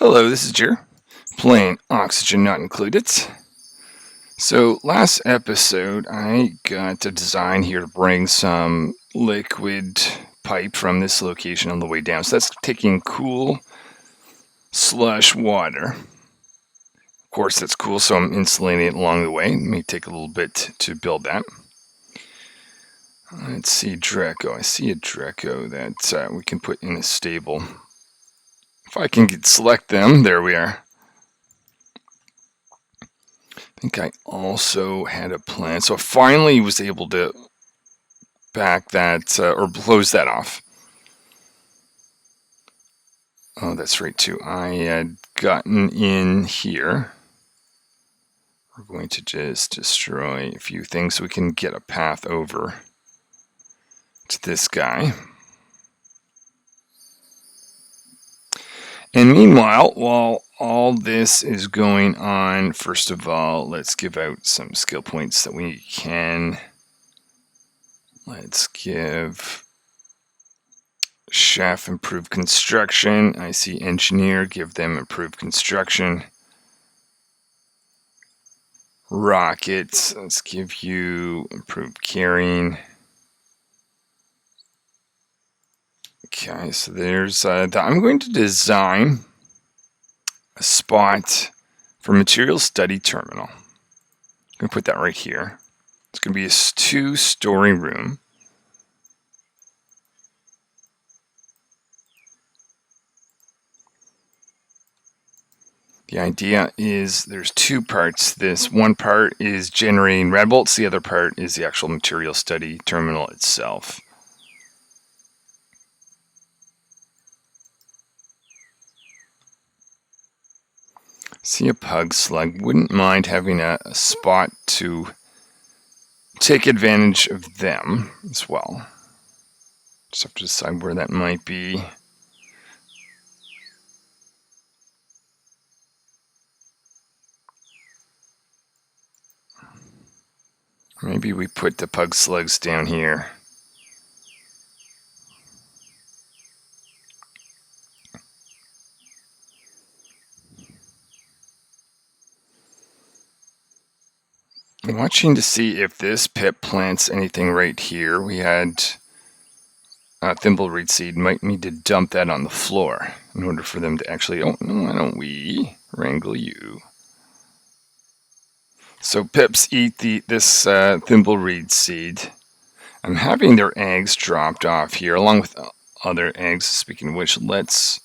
Hello, this is Jer, playing Oxygen Not Included. So last episode I got a design here to bring some liquid pipe from this location on the way down. So that's taking cool slush water. Of course that's cool, so I'm insulating it along the way. It may take a little bit to build that. Let's see, Draco. I see a Draco that we can put in a stable. If I can select them, there we are. I think I also had a plan. So I finally was able to back that, or close that off. Oh, that's right too. I had gotten in here. We're going to just destroy a few things so we can get a path over to this guy. And meanwhile, while all this is going on, first of all, let's give out some skill points that we can. Let's give Chef improved construction. I see engineer, give them improved construction. Rockets, let's give you improved carrying. Okay, so there's I'm going to design a spot for material study terminal. I'm going to put that right here. It's going to be a 2-story room. The idea is there's two parts. This one part is generating red bolts. The other part is the actual material study terminal itself. See a pug slug. Wouldn't mind having a spot to take advantage of them as well. Just have to decide where that might be. Maybe we put the pug slugs down here. I'm watching to see if this pip plants anything right here. We had thimbleweed seed. Might need to dump that on the floor in order for them to actually. Oh no! Why don't we wrangle you? So pips eat this thimbleweed seed. I'm having their eggs dropped off here, along with other eggs. Speaking of which, let's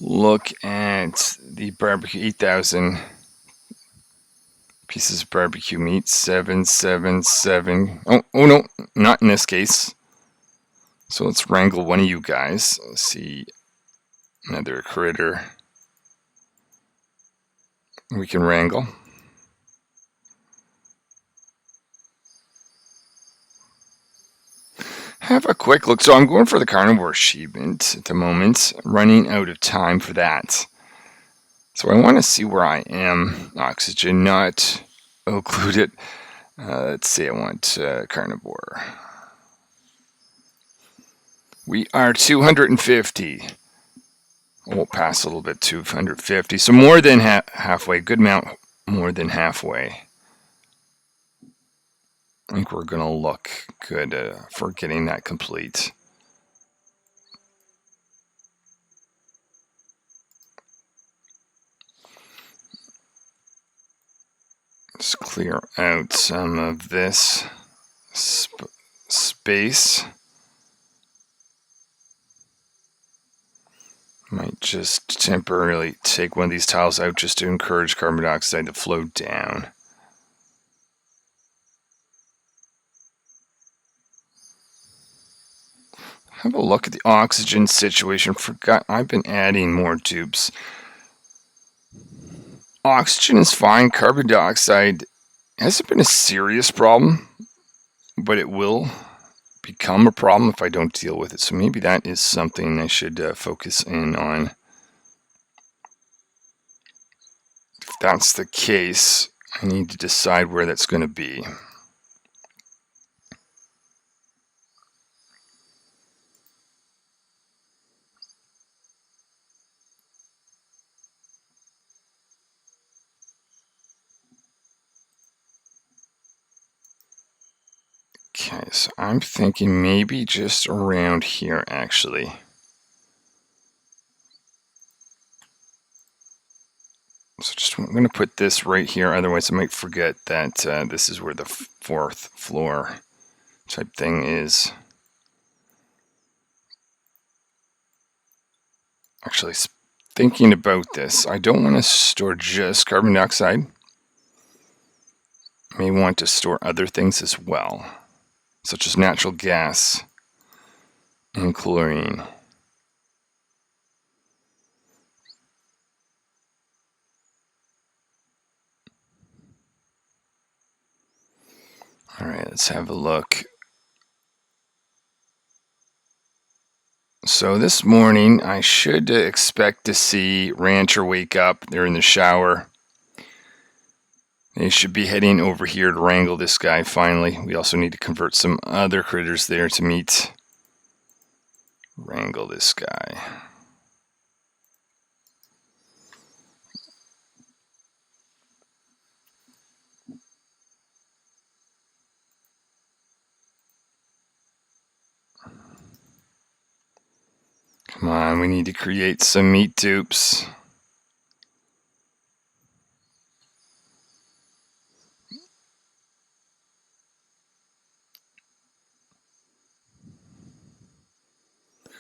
look at the barbecue. 8,000 pieces of barbecue meat. 777. Oh no, not in this case. So let's wrangle one of you guys. Let's see, another critter we can wrangle. Have a quick look. So I'm going for the carnivore achievement at the moment. Running out of time for that. So I want to see where I am. Oxygen not occluded. Let's see, I want carnivore. We are 250. We'll pass a little bit, 250. So more than halfway. Good amount more than halfway. I think we're going to look good for getting that complete. Let's clear out some of this space. Might just temporarily take one of these tiles out just to encourage carbon dioxide to flow down. Have a look at the oxygen situation. Forgot I've been adding more tubes. Oxygen is fine. Carbon dioxide hasn't been a serious problem, but it will become a problem if I don't deal with it. So maybe that is something I should focus in on. If that's the case, I need to decide where that's going to be. Okay, so I'm thinking maybe just around here, actually. So I'm going to put this right here, otherwise I might forget that this is where the fourth floor type thing is. Actually, thinking about this, I don't want to store just carbon dioxide. I may want to store other things as well, such as natural gas and chlorine. All right, let's have a look. So this morning, I should expect to see Rancher wake up. They're in the shower. They should be heading over here to wrangle this guy finally. We also need to convert some other critters there to meet. Wrangle this guy. Come on, we need to create some meat dupes.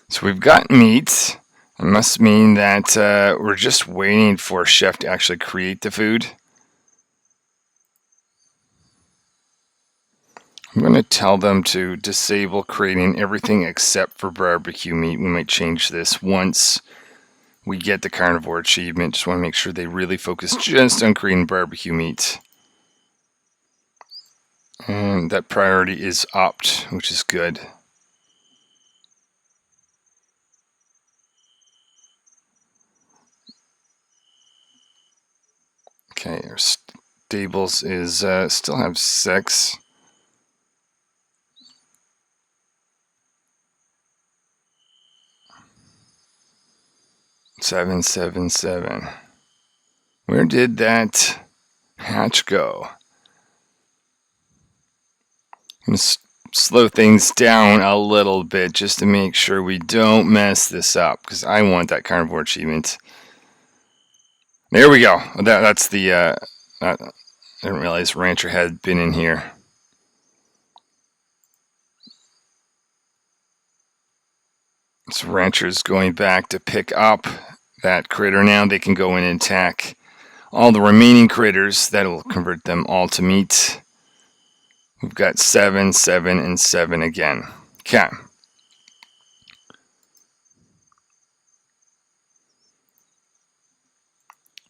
So we've got meat. It must mean that we're just waiting for a chef to actually create the food. I'm going to tell them to disable creating everything except for barbecue meat. We might change this once we get the carnivore achievement. Just want to make sure they really focus just on creating barbecue meat. And that priority is opt, which is good. Okay, our stables is still have 6. Seven, 7, 7. Where did that hatch go? I'm going to slow things down a little bit just to make sure we don't mess this up, because I want that carnivore achievement. There we go. That's the... I didn't realize Rancher had been in here. So Rancher's going back to pick up that critter. Now they can go in and attack all the remaining critters. That will convert them all to meat. We've got 7, 7, and 7 again. Okay.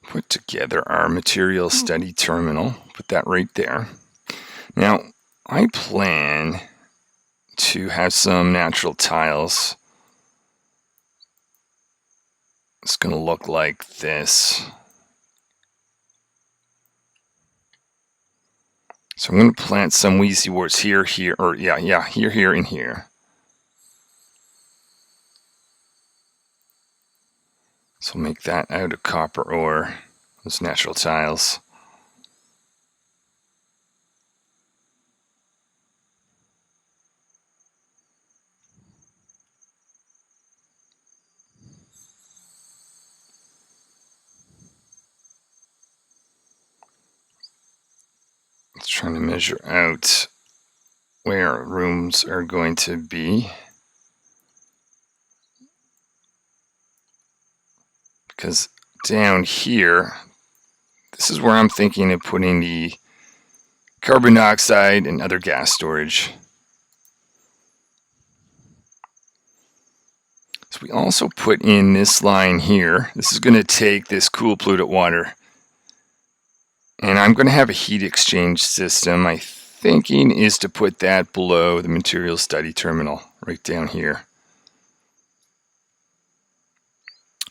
Put together our material study terminal. Put that right there. Now, I plan to have some natural tiles. It's going to look like this. So I'm going to plant some Wheezy warts here, here, here, and here. So we'll make that out of copper ore, those natural tiles. Let's try to measure out where our rooms are going to be. Because down here, this is where I'm thinking of putting the carbon dioxide and other gas storage. So we also put in this line here. This is going to take this cool polluted water. And I'm going to have a heat exchange system. My thinking is to put that below the material study terminal, right down here.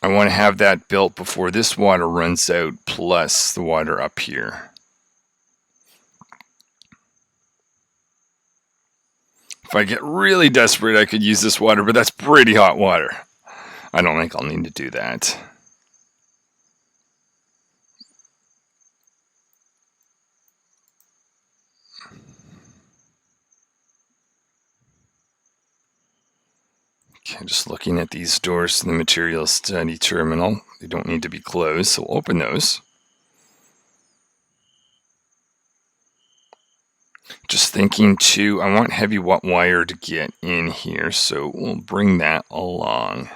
I want to have that built before this water runs out, plus the water up here. If I get really desperate, I could use this water, but that's pretty hot water. I don't think I'll need to do that. Just looking at these doors to the material study terminal. They don't need to be closed, so we'll open those. Just thinking too, I want heavy wire to get in here, so we'll bring that along.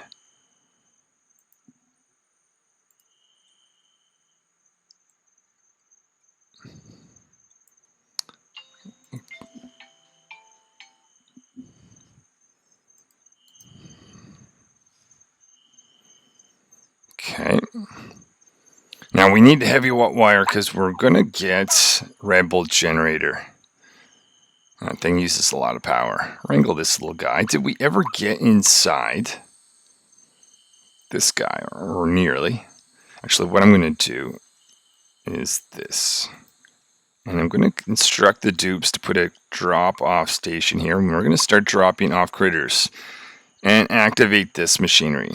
Okay. Now we need heavy wire because we're going to get red bolt generator. That thing uses a lot of power. Wrangle this little guy. Did we ever get inside this guy, or nearly? Actually, what I'm going to do is this. And I'm going to instruct the dupes to put a drop-off station here. And we're going to start dropping off critters and activate this machinery.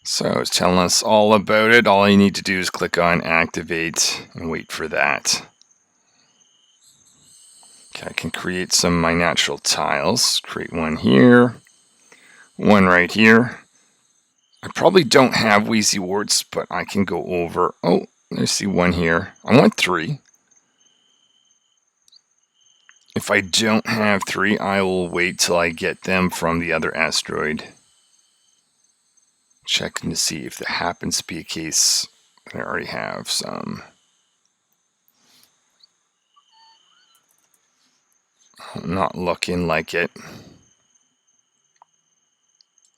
So it's telling us all about it. All you need to do is click on activate and wait for that. Okay, I can create some of my natural tiles. Create one here, one right here. I probably don't have Wheezy Warts, but I can go over. Oh, I see one here. I want 3. If I don't have 3, I will wait till I get them from the other asteroid. Checking to see if there happens to be a case that I already have some. Not looking like it.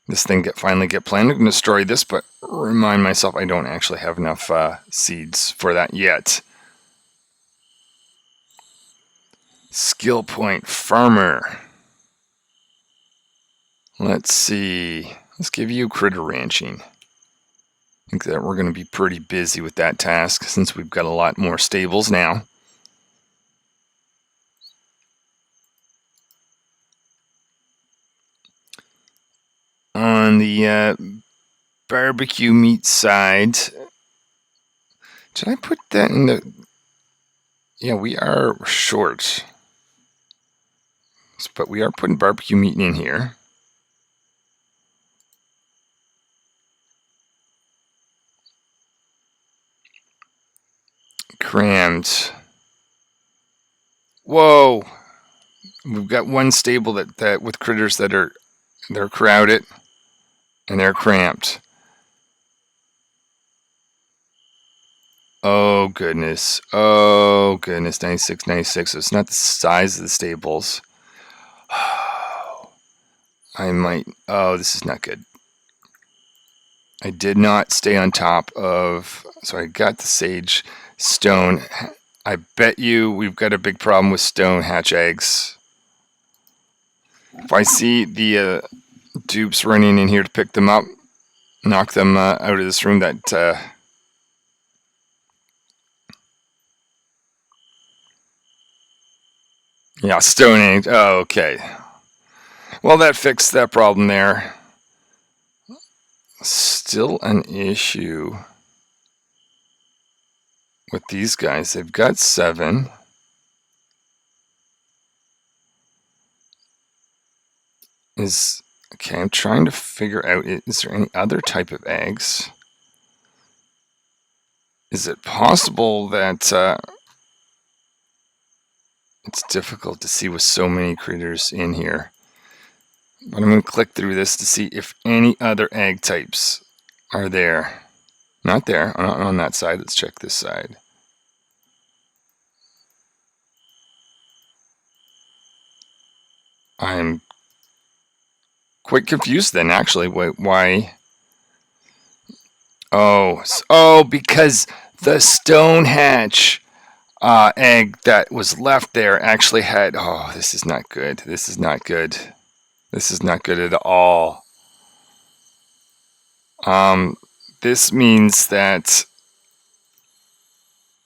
This thing finally get planned. I'm going to destroy this, but remind myself I don't actually have enough seeds for that yet. Skill point farmer. Let's see. Let's give you critter ranching. I think that we're going to be pretty busy with that task since we've got a lot more stables now. On the barbecue meat side, did I put that in the... Yeah, we are short. But we are putting barbecue meat in here. Crammed. Whoa! We've got one stable that with critters they're crowded and they're cramped. Oh goodness. Oh goodness. 96, 96. So it's not the size of the stables. I might... Oh, this is not good. I did not stay on top of... So I got the sage stone. I bet you we've got a big problem with stone hatch eggs. If I see the dupes running in here to pick them up, knock them out of this room, that... Yeah, stone eggs. Oh, okay. Well, that fixed that problem there. Still an issue with these guys. They've got 7. Okay, I'm trying to figure out, is there any other type of eggs? Is it possible that it's difficult to see with so many critters in here? But I'm going to click through this to see if any other egg types are there. Not there, not on that side. Let's check this side. I'm quite confused then, actually. Why? Oh, because the stone hatch egg that was left there actually had... Oh, this is not good. This is not good. This is not good at all. This means that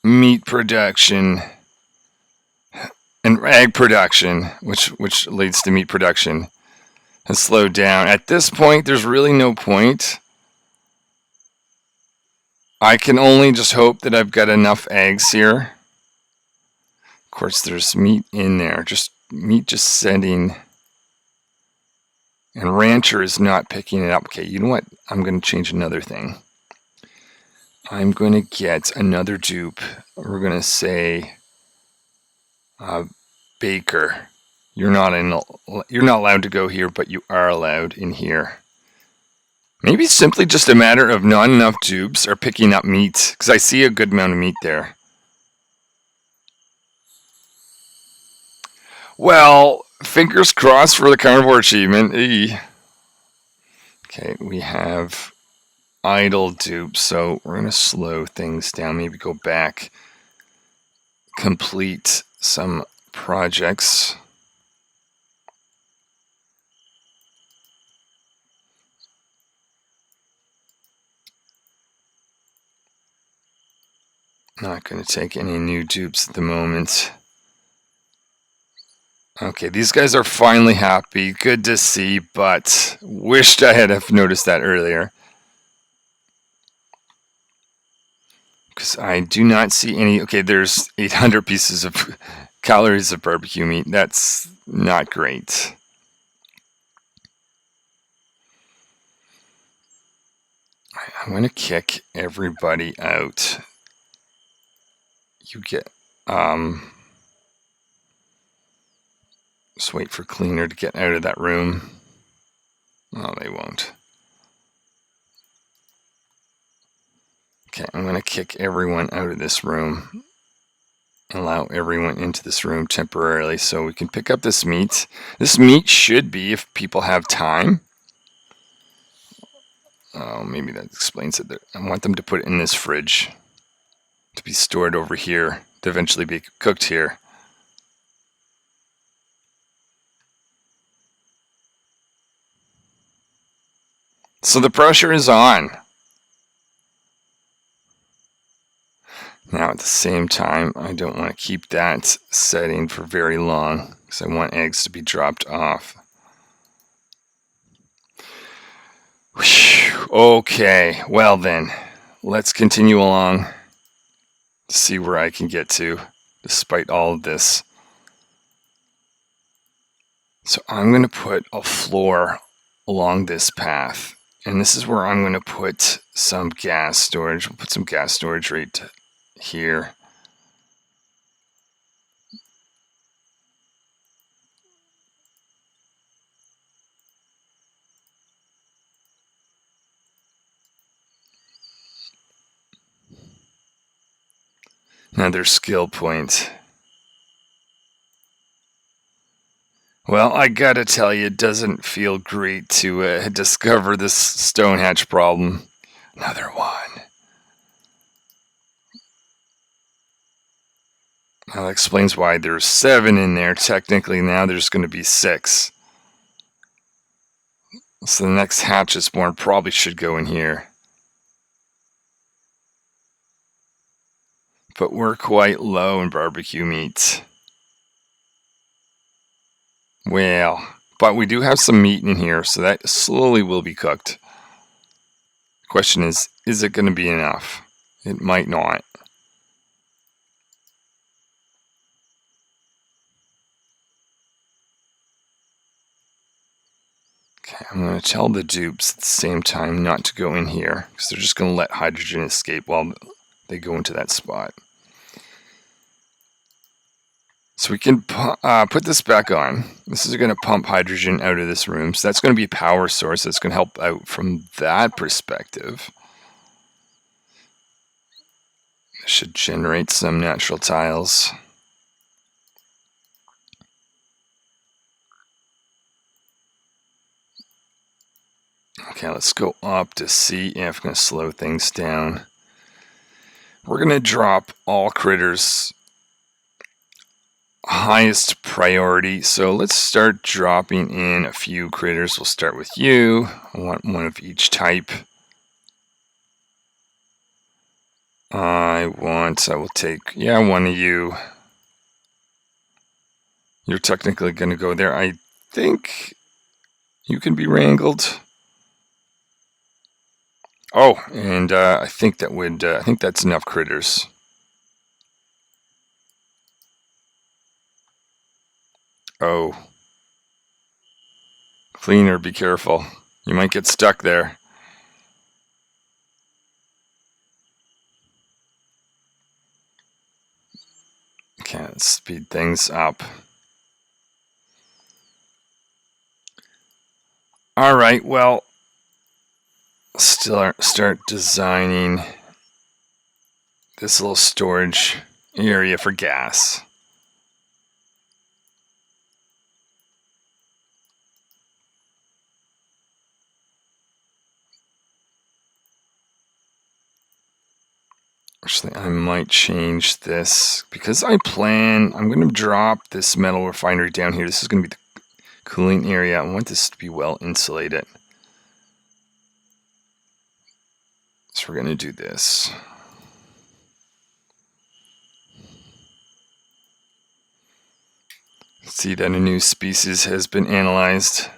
meat production and egg production, which leads to meat production, has slowed down. At this point, there's really no point. I can only just hope that I've got enough eggs here. Of course, there's meat in there. Just meat just setting, and Rancher is not picking it up. Okay, you know what? I'm going to change another thing. I'm going to get another dupe. We're going to say Baker. You're not allowed to go here, but you are allowed in here. Maybe it's simply just a matter of not enough dupes are picking up meat, because I see a good amount of meat there. Well, fingers crossed for the carnivore achievement. Eey. Okay, we have idle dupes, so we're going to slow things down, maybe go back, complete some projects. Not going to take any new dupes at the moment. Okay, these guys are finally happy. Good to see, but wished I had have noticed that earlier. Because I do not see any. Okay, there's 800 pieces of calories of barbecue meat. That's not great. I'm going to kick everybody out. You get, just wait for Cleaner to get out of that room. Oh, they won't. Okay, I'm going to kick everyone out of this room. Allow everyone into this room temporarily so we can pick up this meat. This meat should be, if people have time. Oh, maybe that explains it. I want them to put it in this fridge to be stored over here, to eventually be cooked here. So the pressure is on. Now at the same time, I don't want to keep that setting for very long because I want eggs to be dropped off. Whew. Okay, well then, let's continue along to see where I can get to despite all of this. So I'm going to put a floor along this path, and this is where I'm going to put some gas storage. We'll put some gas storage right here. Another skill point. Well, I gotta tell you, it doesn't feel great to discover this stone hatch problem. Another one. Now that explains why there's 7 in there. Technically, now there's going to be 6. So the next hatch is born probably should go in here. But we're quite low in barbecue meat. Well, but we do have some meat in here, so that slowly will be cooked. Question is it going to be enough? It might not. Okay, I'm going to tell the dupes at the same time not to go in here, because they're just going to let hydrogen escape while they go into that spot. So we can put this back on. This is going to pump hydrogen out of this room. So that's going to be a power source. That's going to help out from that perspective. This should generate some natural tiles. Okay, let's go up to see if I'm going to slow things down. We're going to drop all critters highest priority. So let's start dropping in a few critters. We'll start with you. I want one of each type. I will take, one of you. You're technically going to go there. I think you can be wrangled. Oh, and I think that's enough critters. Oh. Cleaner, be careful. You might get stuck there. Okay, let's speed things up. All right, well, start designing this little storage area for gas. Actually, I might change this because I'm going to drop this metal refinery down here. This is going to be the cooling area. I want this to be well insulated. So we're going to do this. See that a new species has been analyzed.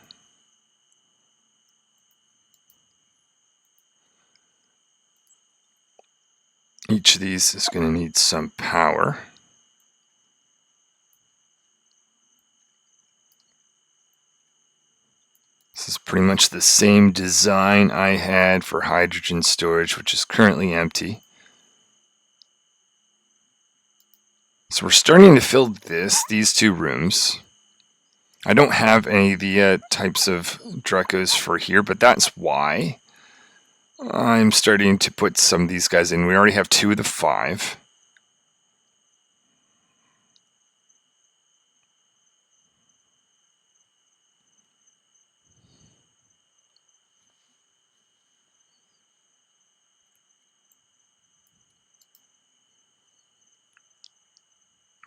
Each of these is going to need some power. This is pretty much the same design I had for hydrogen storage, which is currently empty. So we're starting to fill these two rooms. I don't have any of the types of Dracos for here, but that's why I'm starting to put some of these guys in. We already have 2 of the 5.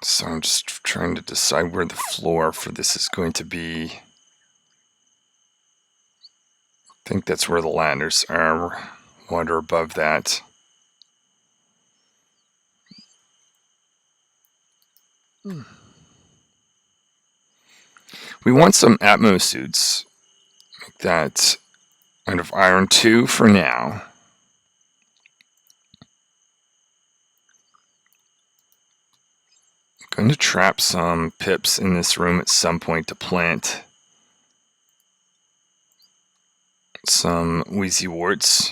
So I'm just trying to decide where the floor for this is going to be. I think that's where the ladders are. Water above that. We want some Atmos suits. Make that out of iron 2 for now. I'm going to trap some pips in this room at some point to plant some wheezy warts.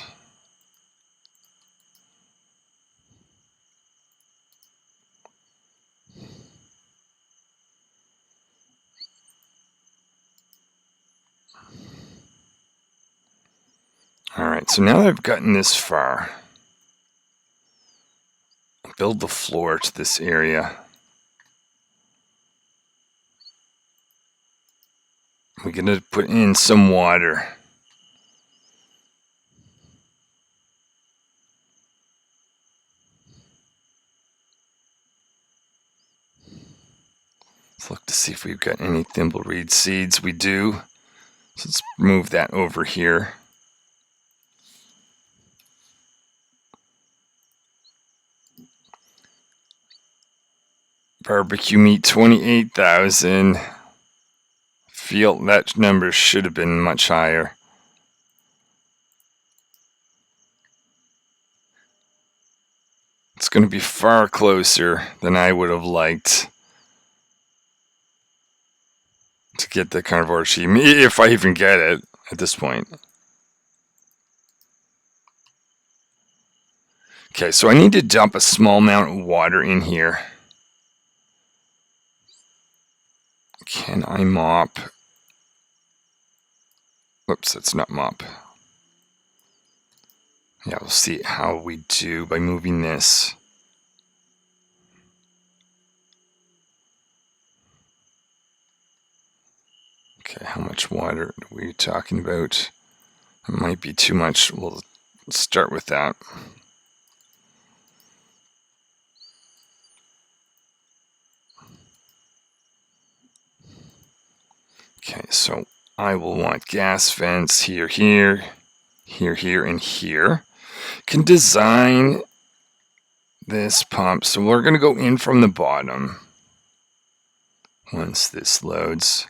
Alright, so now that I've gotten this far, I'll build the floor to this area. We're going to put in some water. Let's look to see if we've got any thimbleweed seeds. We do. So let's move that over here. Barbecue meat, 28,000. Feel that number should have been much higher. It's going to be far closer than I would have liked to get the carnivore sheep, if I even get it at this point. Okay, so I need to dump a small amount of water in here. Can I mop? Whoops, that's not mop. Yeah, we'll see how we do by moving this. Okay, how much water are we talking about? It might be too much. We'll start with that. Okay, so I will want gas vents here, here, here, here, and here. Can design this pump. So we're going to go in from the bottom once this loads.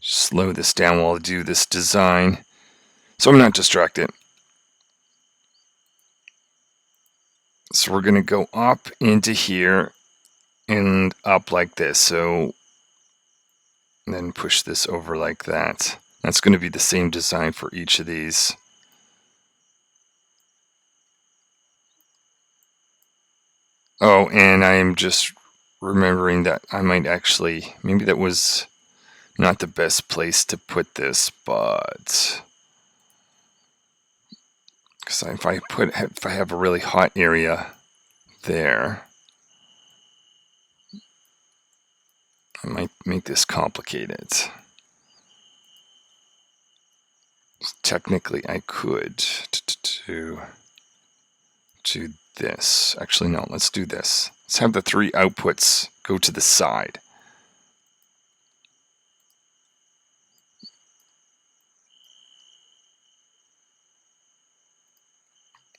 Slow this down while I do this design so I'm not distracted. So we're going to go up into here and up like this. So and then push this over like that. That's going to be the same design for each of these. Oh, and I am just remembering that I might actually, maybe that was not the best place to put this, but because if I have a really hot area there, I might make this complicated. Technically, I could do this. Actually, no, let's do this. Let's have the 3 outputs go to the side.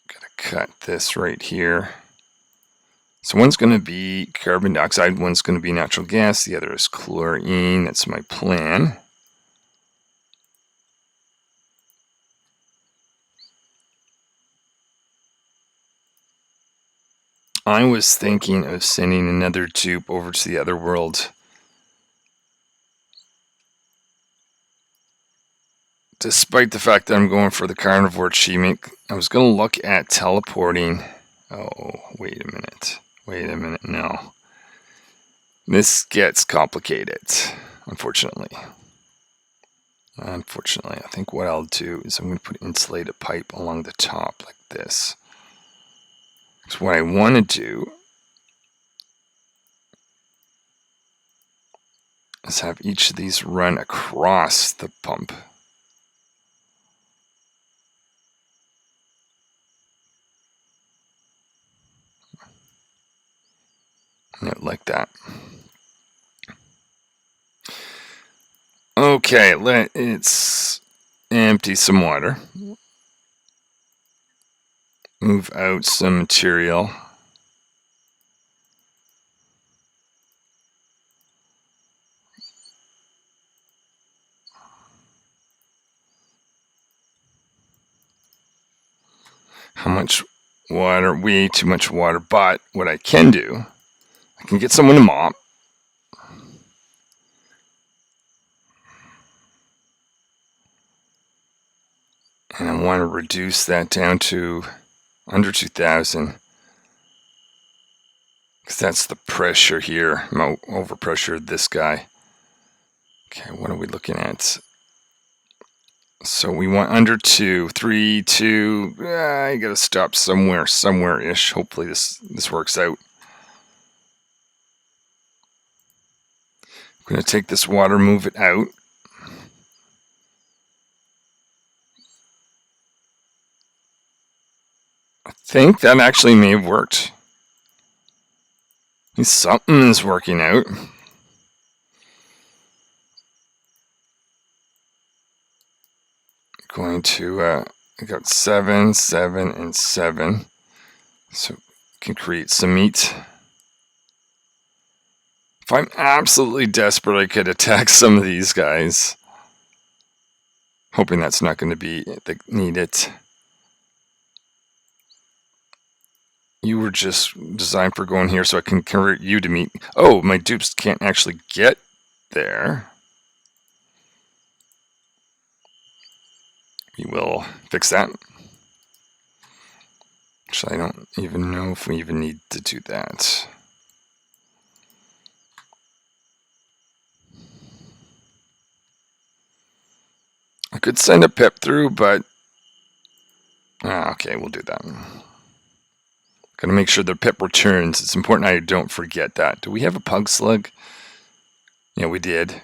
Gotta cut this right here. So one's going to be carbon dioxide, one's going to be natural gas, the other is chlorine. That's my plan. I was thinking of sending another tube over to the other world. Despite the fact that I'm going for the carnivore achievement, I was going to look at teleporting. Oh, wait a minute. No. This gets complicated, unfortunately. I think what I'll do is I'm going to put insulated pipe along the top like this. So what I want to do is have each of these run across the pump. Like that. Okay, let's empty some water. Move out some material. How much water? Way too much water. But what I can do, I can get someone to mop. And I want to reduce that down to under 2,000. Because that's the pressure here. I'm overpressured this guy. Okay, what are we looking at? So we want under 2, 3, 2. I gotta stop somewhere-ish. Hopefully this works out. I'm gonna take this water, move it out. I think that actually may have worked. Something is working out. Going to, I got 7, 7, and 7. So we can create some meat. If I'm absolutely desperate, I could attack some of these guys. Hoping that's not going to be needed. You were just designed for going here so I can convert you to meat. Oh, my dupes can't actually get there. We will fix that. Actually, I don't even know if we even need to do that. I could send a pip through, but... okay, we'll do that. Gotta make sure the pip returns. It's important I don't forget that. Do we have a pug slug? Yeah, we did.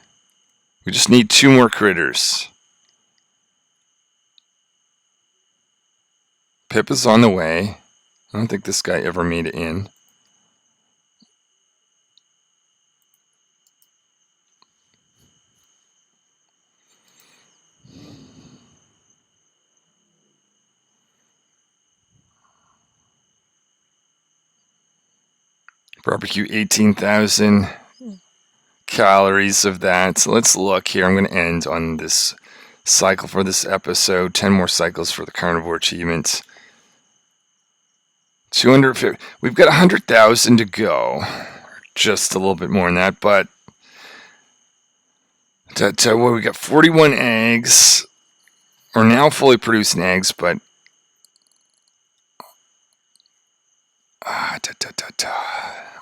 We just need 2 more critters. Pip is on the way. I don't think this guy ever made it in. Barbecue 18,000 calories of that. So let's look here. I'm going to end on this cycle for this episode. 10 more cycles for the carnivore achievement. 250. We've got 100,000 to go. Just a little bit more than that, but Well, we got 41 eggs. We're now fully producing eggs, but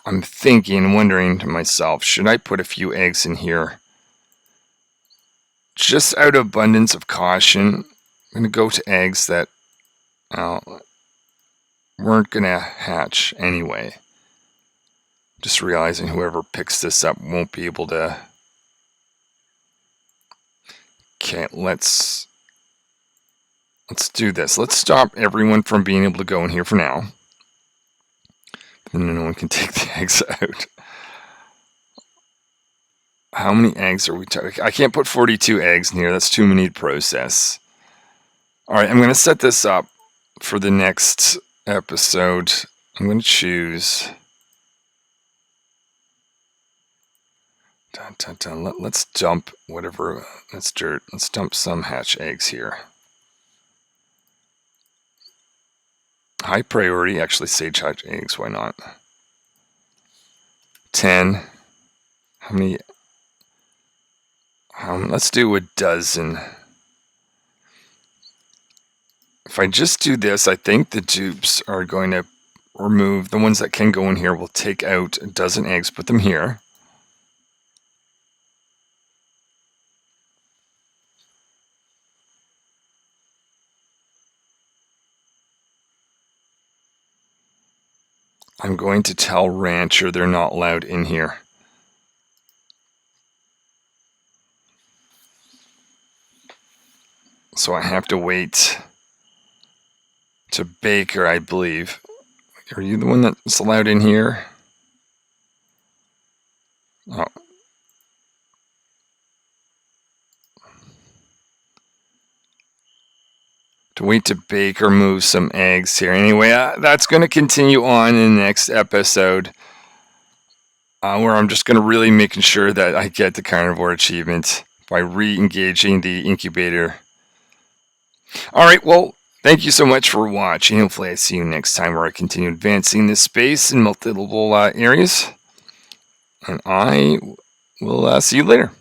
I'm wondering to myself, should I put a few eggs in here? Just out of abundance of caution, I'm going to go to eggs that weren't going to hatch anyway. Just realizing whoever picks this up won't be able to. Okay, let's do this. Let's stop everyone from being able to go in here for now. And no one can take the eggs out. How many eggs are we talking? I can't put 42 eggs in here. That's too many to process. All right, I'm going to set this up for the next episode. I'm going to choose. Let's dump whatever. That's dirt. Let's dump some hatch eggs here. High priority, actually sage hatch eggs. Why not? 10. How many? Let's do a dozen. If I just do this, I think the dupes are going to remove the ones that can go in here. We'll take out a dozen eggs, put them here. I'm going to tell Rancher they're not allowed in here. So I have to wait to Baker, I believe. Are you the one that's allowed in here? Oh. To wait to Baker move some eggs here. Anyway, that's going to continue on in the next episode. Where I'm just going to really making sure that I get the carnivore achievement by re-engaging the incubator. Alright, well, thank you so much for watching. Hopefully I see you next time where I continue advancing this space in multiple areas. And I will see you later.